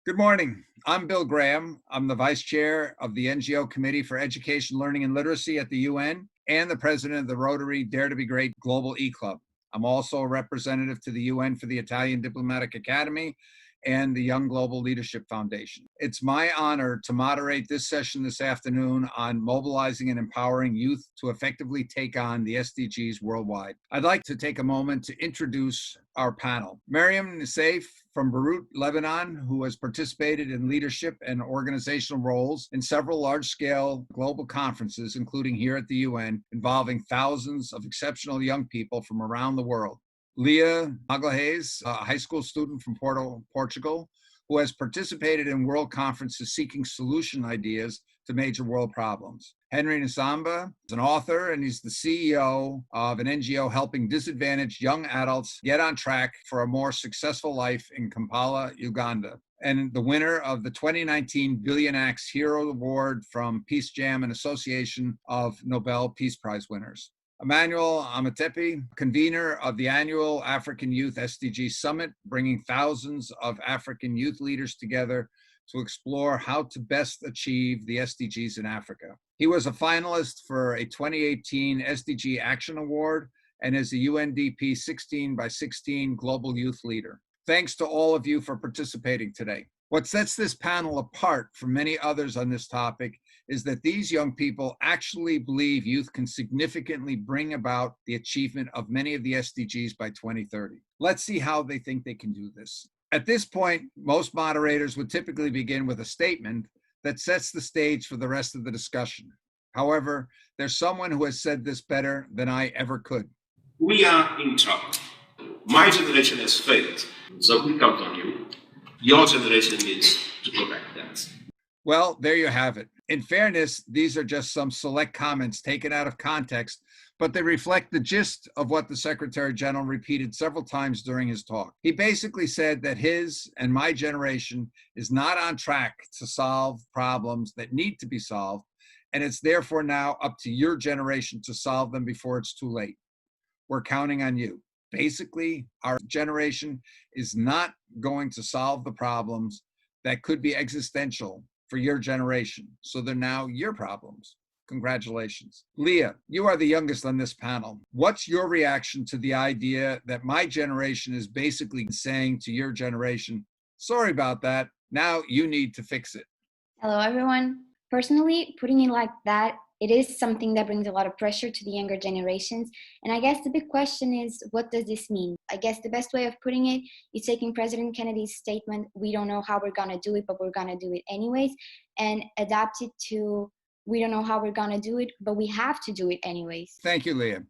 Good morning. I'm Bill Graham. I'm the Vice Chair of the NGO Committee for Education, Learning, and Literacy at the UN and the President of the Rotary Dare to be Great Global E-Club. I'm also a representative to the UN for the Italian Diplomatic Academy and the Young Global Leadership Foundation. It's my honor to moderate this session this afternoon on mobilizing and empowering youth to effectively take on the SDGs worldwide. I'd like to take a moment to introduce our panel. Mariam Nassif from Beirut, Lebanon, who has participated in leadership and organizational roles in several large-scale global conferences, including here at the UN, involving thousands of exceptional young people from around the world. Leah Magalhaes, a high school student from Portugal, who has participated in world conferences seeking solution ideas to major world problems. Henry Nsamba is an author, and he's the CEO of an NGO helping disadvantaged young adults get on track for a more successful life in Kampala, Uganda, and the winner of the 2019 Billion Acts Hero Award from Peace Jam, an association of Nobel Peace Prize winners. Emmanuel Amatepe, convener of the annual African Youth SDG Summit, bringing thousands of African youth leaders together to explore how to best achieve the SDGs in Africa. He was a finalist for a 2018 SDG Action Award and is a UNDP 16 by 16 Global Youth Leader. Thanks to all of you for participating today. What sets this panel apart from many others on this topic is that these young people actually believe youth can significantly bring about the achievement of many of the SDGs by 2030. Let's see how they think they can do this. At this point, most moderators would typically begin with a statement that sets the stage for the rest of the discussion. However, there's someone who has said this better than I ever could. We are in trouble. My generation has failed, so we count on you. Your generation needs to correct that. Well, there you have it. In fairness, these are just some select comments taken out of context, but they reflect the gist of what the Secretary General repeated several times during his talk. He basically said that his and my generation is not on track to solve problems that need to be solved, and it's therefore now up to your generation to solve them before it's too late. We're counting on you. Basically, our generation is not going to solve the problems that could be existential for your generation. So they're now your problems. Congratulations. Leah, you are the youngest on this panel. What's your reaction to the idea that my generation is basically saying to your generation, sorry about that, now you need to fix it? Hello, everyone. Personally, putting it like that, it is something that brings a lot of pressure to the younger generations. And I guess the big question is, what does this mean? I guess the best way of putting it is taking President Kennedy's statement, we don't know how we're going to do it, but we're going to do it anyways, and adapt it to, we don't know how we're going to do it, but we have to do it anyways. Thank you, Leah.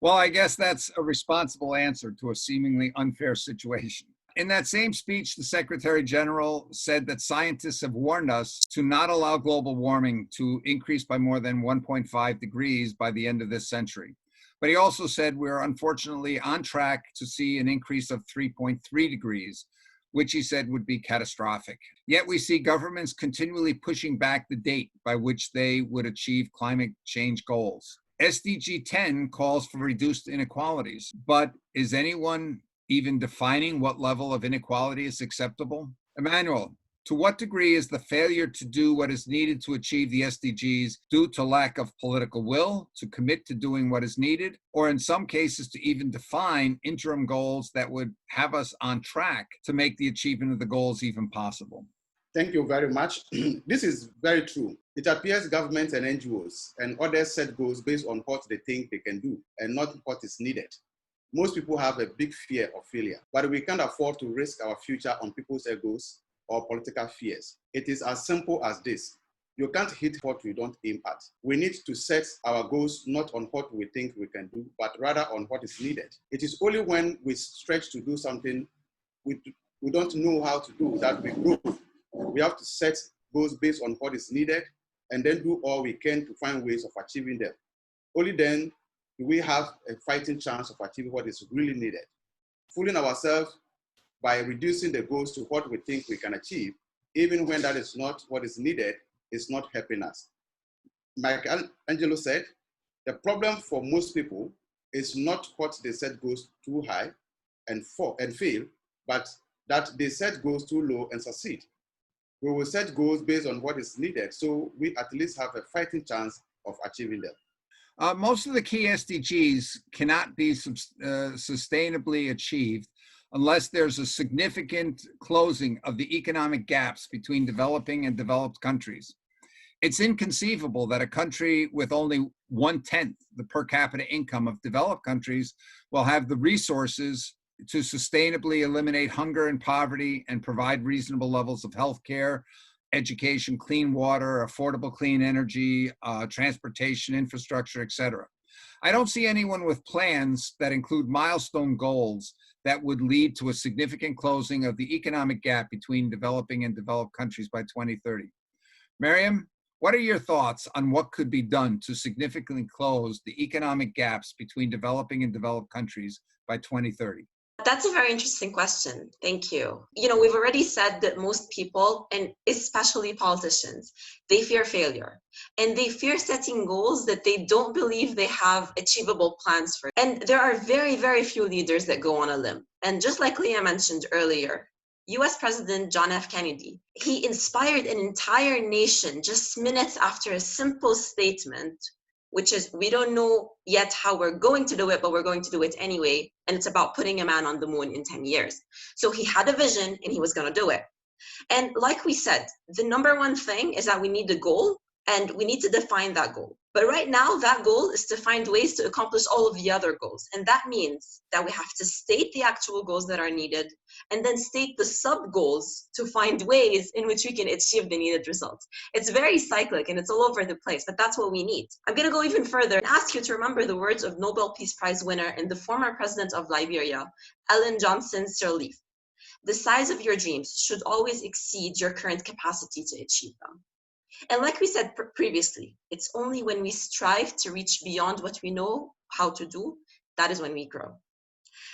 Well, I guess that's a responsible answer to a seemingly unfair situation. In that same speech, the Secretary General said that scientists have warned us to not allow global warming to increase by more than 1.5 degrees by the end of this century. But he also said we're unfortunately on track to see an increase of 3.3 degrees, which he said would be catastrophic. Yet we see governments continually pushing back the date by which they would achieve climate change goals. SDG 10 calls for reduced inequalities, but is anyone even defining what level of inequality is acceptable? Emmanuel, to what degree is the failure to do what is needed to achieve the SDGs due to lack of political will to commit to doing what is needed, or in some cases to even define interim goals that would have us on track to make the achievement of the goals even possible? Thank you very much. This is very true. It appears governments and NGOs and others set goals based on what they think they can do and not what is needed. Most people have a big fear of failure, but we can't afford to risk our future on people's egos or political fears. It is as simple as this. You can't hit what you don't aim at. We need to set our goals not on what we think we can do, but rather on what is needed. It is only when we stretch to do something we don't know how to do that we grow. We have to set goals based on what is needed and then do all we can to find ways of achieving them. Only then we have a fighting chance of achieving what is really needed. Fooling ourselves by reducing the goals to what we think we can achieve, even when that is not what is needed, is not helping us. Michelangelo said, the problem for most people is not what they set goals too high and fail, but that they set goals too low and succeed. We will set goals based on what is needed so we at least have a fighting chance of achieving them. Most of the key SDGs cannot be sustainably achieved unless there's a significant closing of the economic gaps between developing and developed countries. It's inconceivable that a country with only 1/10 the per capita income of developed countries will have the resources to sustainably eliminate hunger and poverty and provide reasonable levels of health care, education, clean water, affordable clean energy, transportation, infrastructure, etc. I don't see anyone with plans that include milestone goals that would lead to a significant closing of the economic gap between developing and developed countries by 2030. Miriam, what are your thoughts on what could be done to significantly close the economic gaps between developing and developed countries by 2030? That's a very interesting question. Thank you. We've already said that most people, and especially politicians, they fear failure. And they fear setting goals that they don't believe they have achievable plans for. And there are very, very few leaders that go on a limb. And just like Leah mentioned earlier, US President John F. Kennedy, he inspired an entire nation just minutes after a simple statement, which is, we don't know yet how we're going to do it, but we're going to do it anyway. And it's about putting a man on the moon in 10 years. So he had a vision and he was going to do it. And like we said, the number one thing is that we need a goal and we need to define that goal. But right now, that goal is to find ways to accomplish all of the other goals. And that means that we have to state the actual goals that are needed and then state the sub-goals to find ways in which we can achieve the needed results. It's very cyclic and it's all over the place, but that's what we need. I'm going to go even further and ask you to remember the words of Nobel Peace Prize winner and the former president of Liberia, Ellen Johnson Sirleaf. The size of your dreams should always exceed your current capacity to achieve them. And like we said previously, it's only when we strive to reach beyond what we know how to do, that is when we grow.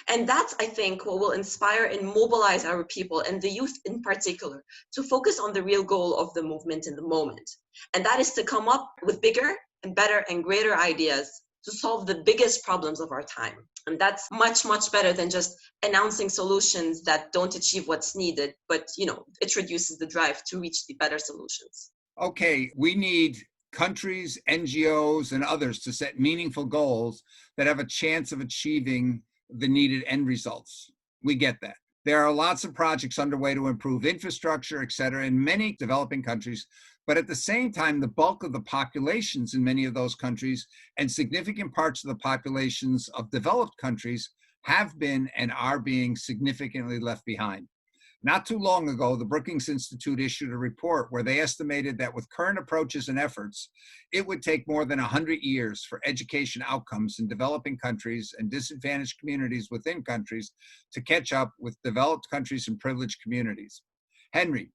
And that's, I think, what will inspire and mobilize our people, and the youth in particular, to focus on the real goal of the movement in the moment. And that is to come up with bigger and better and greater ideas to solve the biggest problems of our time. And that's much, much better than just announcing solutions that don't achieve what's needed, but it reduces the drive to reach the better solutions. Okay, we need countries, NGOs, and others to set meaningful goals that have a chance of achieving the needed end results. We get that. There are lots of projects underway to improve infrastructure, et cetera, in many developing countries. But at the same time, the bulk of the populations in many of those countries and significant parts of the populations of developed countries have been and are being significantly left behind. Not too long ago, the Brookings Institute issued a report where they estimated that with current approaches and efforts, it would take more than 100 years for education outcomes in developing countries and disadvantaged communities within countries to catch up with developed countries and privileged communities. Henry,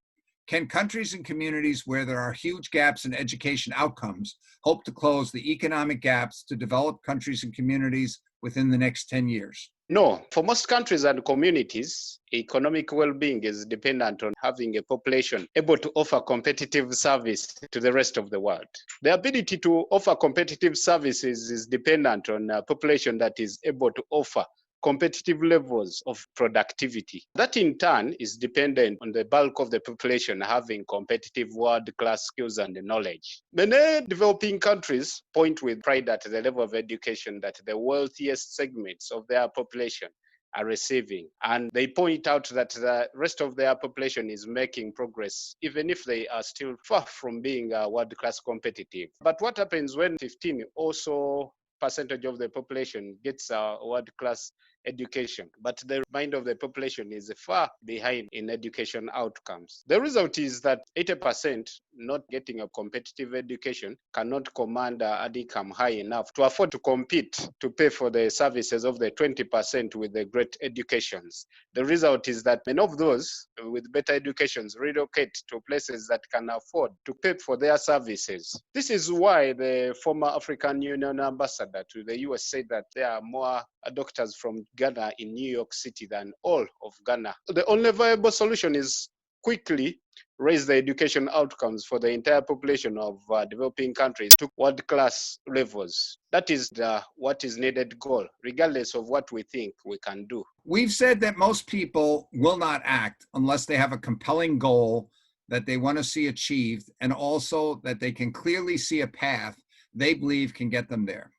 can countries and communities where there are huge gaps in education outcomes hope to close the economic gaps to developed countries and communities within the next 10 years? No, for most countries and communities, economic well-being is dependent on having a population able to offer competitive service to the rest of the world. The ability to offer competitive services is dependent on a population that is able to offer competitive levels of productivity. That in turn is dependent on the bulk of the population having competitive world-class skills and knowledge. Many developing countries point with pride at the level of education that the wealthiest segments of their population are receiving. And they point out that the rest of their population is making progress, even if they are still far from being world-class competitive. But what happens when 15 also percentage of the population gets a world-class education, but the remainder of the population is far behind in education outcomes? The result is that 80% not getting a competitive education cannot command an income high enough to afford to compete to pay for the services of the 20% with the great educations. The result is that many of those with better educations relocate to places that can afford to pay for their services. This is why the former African Union ambassador to the US said that there are more doctors from Ghana in New York City than all of Ghana. The only viable solution is quickly raise the education outcomes for the entire population of developing countries to world-class levels. That is what is needed goal, regardless of what we think we can do. We've said that most people will not act unless they have a compelling goal that they want to see achieved, and also that they can clearly see a path they believe can get them there.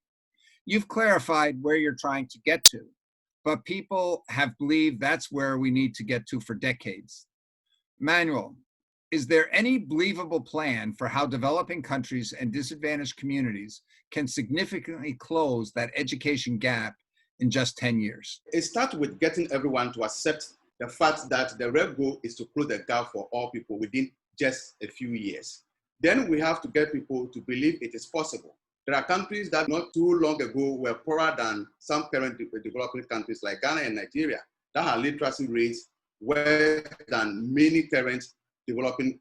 You've clarified where you're trying to get to, but people have believed that's where we need to get to for decades. Manuel, is there any believable plan for how developing countries and disadvantaged communities can significantly close that education gap in just 10 years? It starts with getting everyone to accept the fact that the real goal is to close the gap for all people within just a few years. Then we have to get people to believe it is possible. There are countries that not too long ago were poorer than some current developing countries like Ghana and Nigeria that have literacy rates worse than many current developing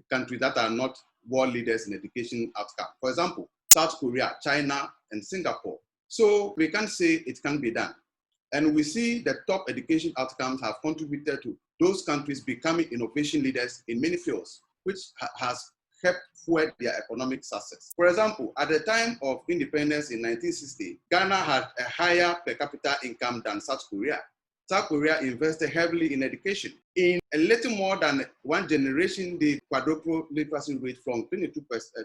countries that are not world leaders in education outcome. For example, South Korea, China, and Singapore. So we can say it can be done. And we see that top education outcomes have contributed to those countries becoming innovation leaders in many fields, which has helped fuel their economic success. For example, at the time of independence in 1960, Ghana had a higher per capita income than South Korea. South Korea invested heavily in education. In a little more than one generation, they quadrupled literacy rate from 22%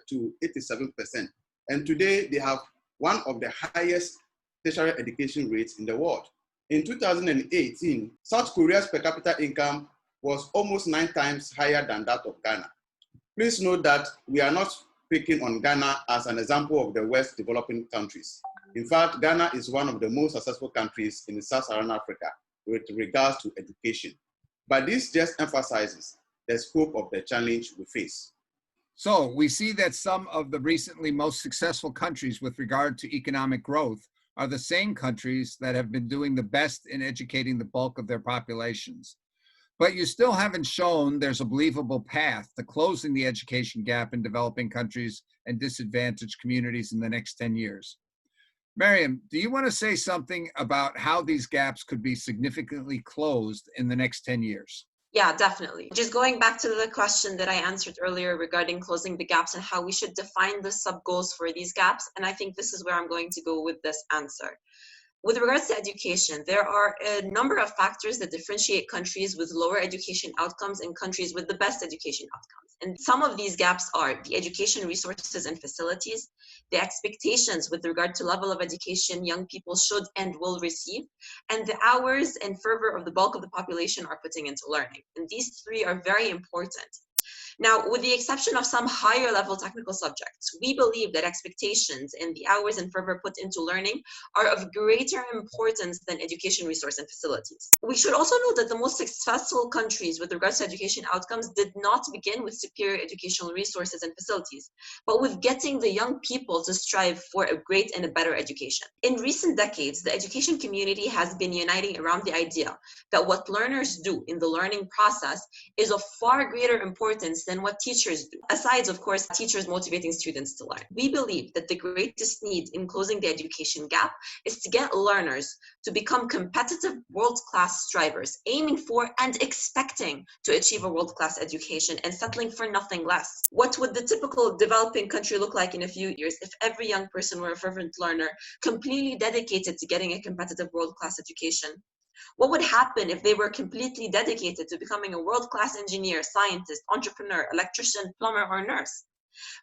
to 87%. And today, they have one of the highest tertiary education rates in the world. In 2018, South Korea's per capita income was almost 9 times higher than that of Ghana. Please note that we are not picking on Ghana as an example of the West developing countries. In fact, Ghana is one of the most successful countries in Sub-Saharan Africa with regards to education. But this just emphasizes the scope of the challenge we face. So we see that some of the recently most successful countries with regard to economic growth are the same countries that have been doing the best in educating the bulk of their populations. But you still haven't shown there's a believable path to closing the education gap in developing countries and disadvantaged communities in the next 10 years. Miriam, do you want to say something about how these gaps could be significantly closed in the next 10 years? Yeah, definitely. Just going back to the question that I answered earlier regarding closing the gaps and how we should define the sub-goals for these gaps. And I think this is where I'm going to go with this answer. With regards to education, there are a number of factors that differentiate countries with lower education outcomes and countries with the best education outcomes. And some of these gaps are the education resources and facilities, the expectations with regard to level of education young people should and will receive, and the hours and fervor of the bulk of the population are putting into learning. And these three are very important. Now, with the exception of some higher level technical subjects, we believe that expectations and the hours and fervor put into learning are of greater importance than education resource and facilities. We should also note that the most successful countries with regards to education outcomes did not begin with superior educational resources and facilities, but with getting the young people to strive for a great and a better education. In recent decades, the education community has been uniting around the idea that what learners do in the learning process is of far greater importance than what teachers do, aside, of course, teachers motivating students to learn. We believe that the greatest need in closing the education gap is to get learners to become competitive world-class strivers, aiming for and expecting to achieve a world-class education and settling for nothing less. What would the typical developing country look like in a few years if every young person were a fervent learner, completely dedicated to getting a competitive world-class education? What would happen if they were completely dedicated to becoming a world-class engineer, scientist, entrepreneur, electrician, plumber, or nurse?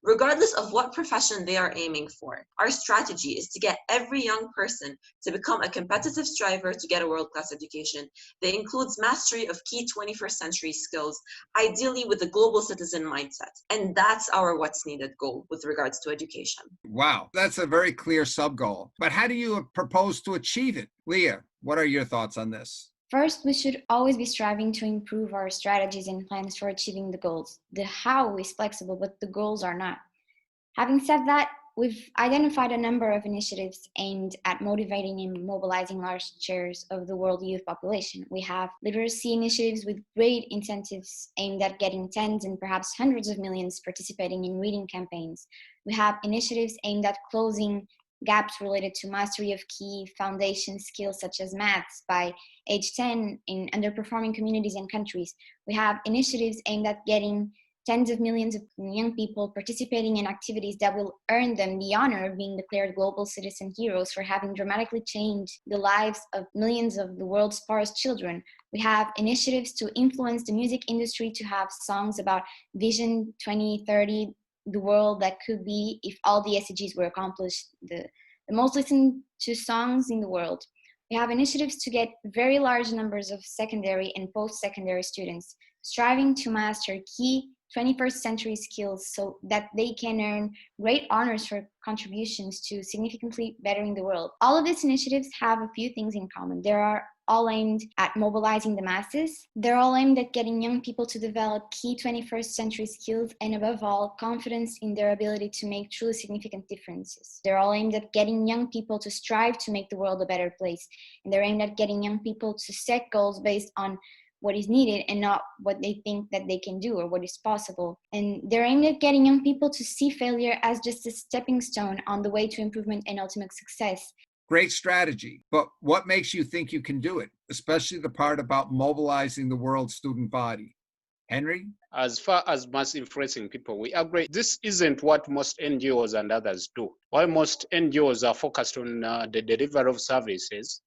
Regardless of what profession they are aiming for, our strategy is to get every young person to become a competitive striver to get a world-class education that includes mastery of key 21st century skills, ideally with a global citizen mindset. And that's our what's needed goal with regards to education. Wow, that's a very clear sub-goal. But how do you propose to achieve it? Leah, what are your thoughts on this? First, we should always be striving to improve our strategies and plans for achieving the goals. The how is flexible, but the goals are not. Having said that, we've identified a number of initiatives aimed at motivating and mobilizing large shares of the world youth population. We have literacy initiatives with great incentives aimed at getting tens and perhaps hundreds of millions participating in reading campaigns. We have initiatives aimed at closing gaps related to mastery of key foundation skills such as maths by age 10 in underperforming communities and countries. We have initiatives aimed at getting tens of millions of young people participating in activities that will earn them the honor of being declared global citizen heroes for having dramatically changed the lives of millions of the world's poorest children. We have initiatives to influence the music industry to have songs about Vision 2030, the world that could be if all the SDGs were accomplished, the most listened to songs in the world. We have initiatives to get very large numbers of secondary and post-secondary students striving to master key 21st century skills so that they can earn great honors for contributions to significantly bettering the world. All of these initiatives have a few things in common. They are all aimed at mobilizing the masses. They're all aimed at getting young people to develop key 21st century skills and, above all, confidence in their ability to make truly significant differences. They're all aimed at getting young people to strive to make the world a better place. And they're aimed at getting young people to set goals based on what is needed and not what they think that they can do or what is possible. And they're aimed at getting young people to see failure as just a stepping stone on the way to improvement and ultimate success. Great strategy, but what makes you think you can do it, especially the part about mobilizing the world student body? Henry? As far as mass influencing people, we agree this isn't what most NGOs and others do. While most NGOs are focused on the delivery of services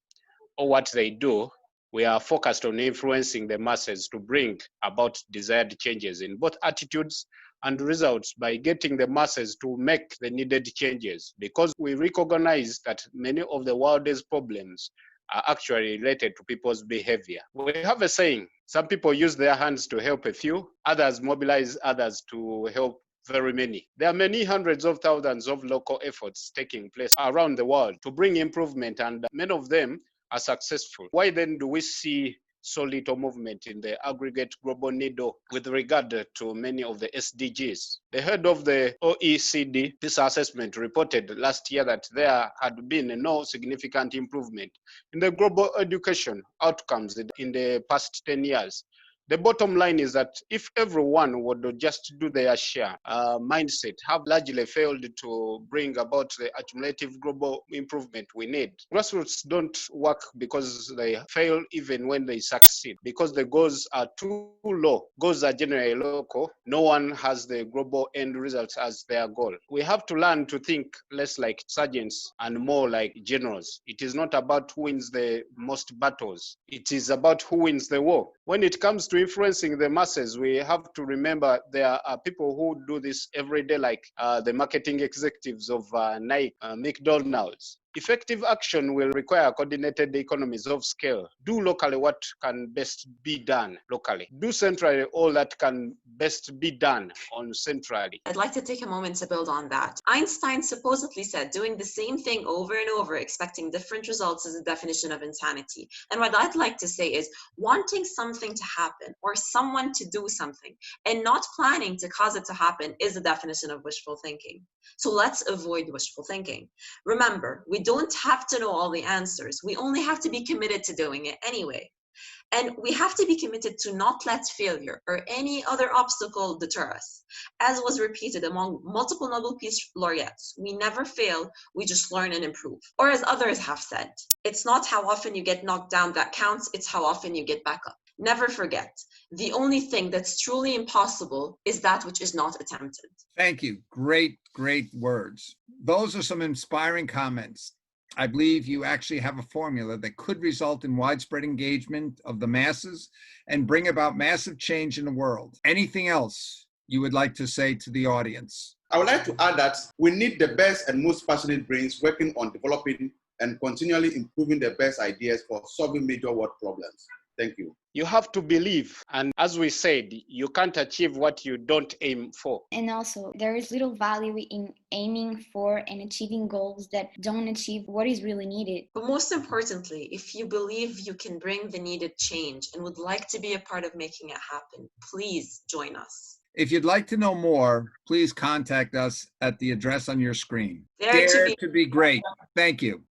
or what they do, we are focused on influencing the masses to bring about desired changes in both attitudes and results by getting the masses to make the needed changes, because we recognize that many of the world's problems are actually related to people's behavior. We have a saying, some people use their hands to help a few, others mobilize others to help very many. There are many hundreds of thousands of local efforts taking place around the world to bring improvement, and many of them are successful. Why then do we see so little movement in the aggregate global needle with regard to many of the SDGs? The head of the OECD Peace Assessment reported last year that there had been no significant improvement in the global education outcomes in the past 10 years. The bottom line is that if everyone would just do their share, mindset have largely failed to bring about the accumulative global improvement we need. Grassroots don't work because they fail even when they succeed, because the goals are too low. Goals are generally local. No one has the global end results as their goal. We have to learn to think less like sergeants and more like generals. It is not about who wins the most battles. It is about who wins the war. When it comes to influencing the masses, we have to remember there are people who do this every day, like the marketing executives of Nike, McDonald's. Effective action will require coordinated economies of scale. Do locally what can best be done locally. Do centrally all that can best be done centrally. I'd like to take a moment to build on that. Einstein supposedly said doing the same thing over and over, expecting different results, is a definition of insanity. And what I'd like to say is wanting something to happen or someone to do something and not planning to cause it to happen is a definition of wishful thinking. So let's avoid wishful thinking. Remember, we don't have to know all the answers. We only have to be committed to doing it anyway. And we have to be committed to not let failure or any other obstacle deter us. As was repeated among multiple Nobel Peace laureates, we never fail, we just learn and improve. Or as others have said, it's not how often you get knocked down that counts, it's how often you get back up. Never forget, the only thing that's truly impossible is that which is not attempted. Thank you. Great, great words. Those are some inspiring comments. I believe you actually have a formula that could result in widespread engagement of the masses and bring about massive change in the world. Anything else you would like to say to the audience? I would like to add that we need the best and most passionate brains working on developing and continually improving the best ideas for solving major world problems. Thank you. You have to believe, and as we said, you can't achieve what you don't aim for. And also, there is little value in aiming for and achieving goals that don't achieve what is really needed. But most importantly, if you believe you can bring the needed change and would like to be a part of making it happen, please join us. If you'd like to know more, please contact us at the address on your screen. Dare to Dare to be great. Thank you.